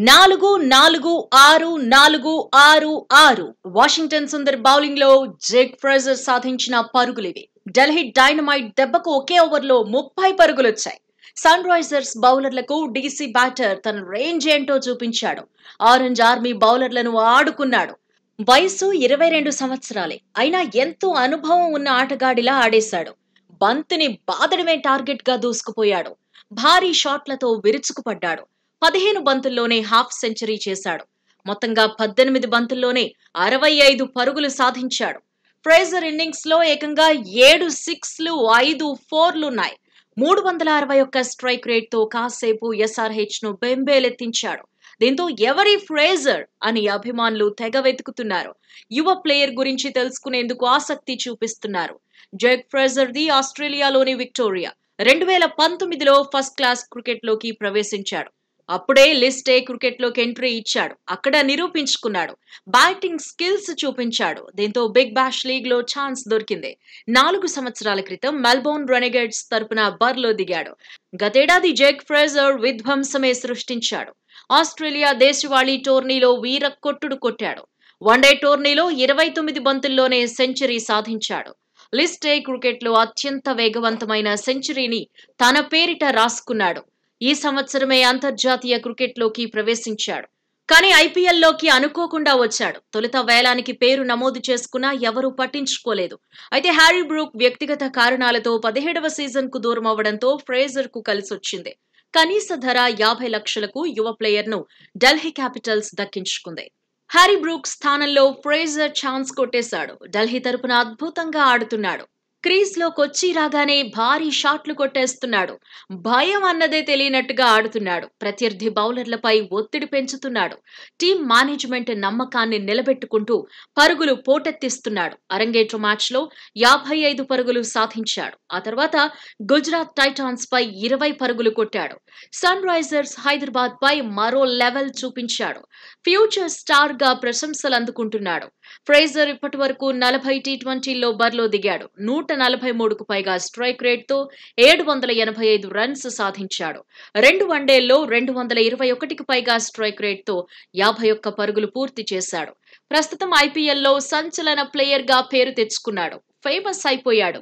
4-4-6-4-6 Washington Sundar bowling లో Jake Fraser సాధించిన పరుగులివి. ఢిల్లీ డైనమైట్ దెబ్బకు ఒకే ఓవర్లో 30 పరుగులొచ్చాయి. సన్ రైజర్స్ బౌలర్లకు డీసీ బ్యాటర్ తన రేంజ్ ఏంటో చూపించాడు. ఆరెంజ్ ఆర్మీ బౌలర్లను ఆడుకున్నాడు. వయసు 22 సంవత్సరాలే అయినా ఎంతో అనుభవం ఉన్న ఆటగాడిలా ఆడేశాడు. బంతిని బాదడమే టార్గెట్ గా దూసుకుపోయాడు. భారీ షాట్లతో విరుచుకుపడ్డాడు. 15 బంతుల్లోనే హాఫ్ సెంచరీ చేశాడు. మొత్తంగా 18 బంతుల్లోనే 65 పరుగులు సాధించాడు. ఫ్రేజర్ ఇన్నింగ్స్ లో ఏకంగా 7 సిక్స్లు 5 4లున్నాయి. 361 స్ట్రైక్ రేట్ తో కాసేపు ఎస్ఆర్హెచ్ ను బెంబేలెత్తించాడు. దీంతో ఎవరి ఫ్రేజర్ అని అభిమానులు తెగ వెతుకుతున్నారు. యువ ప్లేయర్ గురించి తెలుసుకునేందుకు ఆసక్తి చూపిస్తున్నారు. జేక్ ఫ్రేజర్ ది ఆస్ట్రేలియాలోని విక్టోరియా 2019లో ఫస్ట్ క్లాస్ క్రికెట్ లోకి ప్రవేశించాడు. అప్పుడే లిస్ట్ ఏ క్రికెట్ లోకి ఎంట్రీ ఇచ్చాడు. అక్కడ నిరూపించుకున్నాడు. బ్యాటింగ్ స్కిల్స్ చూపించాడు. దీంతో బిగ్ బాష్ లీగ్ లో ఛాన్స్ దొరికింది. 4 సంవత్సరాల క్రితం మెల్బోర్న్ రెనెగేడ్స్ తరపున బరిలో దిగాడు. గతేడాది జేక్ ఫ్రేజర్ విధ్వంసమే సృష్టించాడు. ఆస్ట్రేలియా దేశవాళీ టోర్నీలో వీర కొట్టుడు కొట్టాడు. వన్డే టోర్నీలో 29 బంతుల్లోనే సెంచరీ సాధించాడు. లిస్ట్ ఏ క్రికెట్ లో అత్యంత వేగవంతమైన సెంచరీని తన పేరిట రాసుకున్నాడు. ఈ సంవత్సరమే అంతర్జాతీయ క్రికెట్ లోకి ప్రవేశించాడు. కానీ ఐపీఎల్ లోకి అనుకోకుండా వచ్చాడు. తొలుత వేలానికి పేరు నమోదు చేసుకున్నా ఎవరూ పట్టించుకోలేదు. అయితే హ్యారీ బ్రూక్ వ్యక్తిగత కారణాలతో 17వ సీజన్ కు దూరం అవ్వడంతో ఫ్రేజర్ కు కలిసొచ్చింది. కనీస ధర 50 లక్షలకు యువ ప్లేయర్ ను ఢిల్లీ క్యాపిటల్స్ దక్కించుకుంది. హ్యారీ బ్రూక్ స్థానంలో ఫ్రేజర్ ఛాన్స్ కొట్టేశాడు. ఢిల్లీ తరపున అద్భుతంగా ఆడుతున్నాడు. క్రీజ్ లోకొచ్చి రాగానే భారీ షాట్లు కొట్టేస్తున్నాడు. భయం అన్నదే తెలియనట్టుగా ఆడుతున్నాడు. ప్రత్యర్థి బౌలర్లపై ఒత్తిడి పెంచుతున్నాడు. టీం మేనేజ్మెంట్ నమ్మకాన్ని నిలబెట్టుకుంటూ పరుగులు పోటెత్తిస్తున్నాడు. అరంగేట్ర మ్యాచ్ లో 55 పరుగులు సాధించాడు. ఆ తర్వాత గుజరాత్ టైటాన్స్ పై 20 పరుగులు కొట్టాడు. సన్ రైజర్స్ హైదరాబాద్ పై మరో లెవెల్ చూపించాడు. ఫ్యూచర్ స్టార్ గా ప్రశంసలు అందుకుంటున్నాడు. ఫ్రేజర్ ఇప్పటి వరకు 40 టీ20లో బరిలో దిగాడు. 143కు పైగా స్ట్రైక్ రేట్ తో 785 రన్స్ సాధించాడు. 2 వన్డేల్లో 221కి పైగా స్ట్రైక్ రేట్ తో 51 పరుగులు పూర్తి చేశాడు. ప్రస్తుతం ఐపీఎల్ లో సంచలన ప్లేయర్ గా పేరు తెచ్చుకున్నాడు. ఫేమస్ అయిపోయాడు.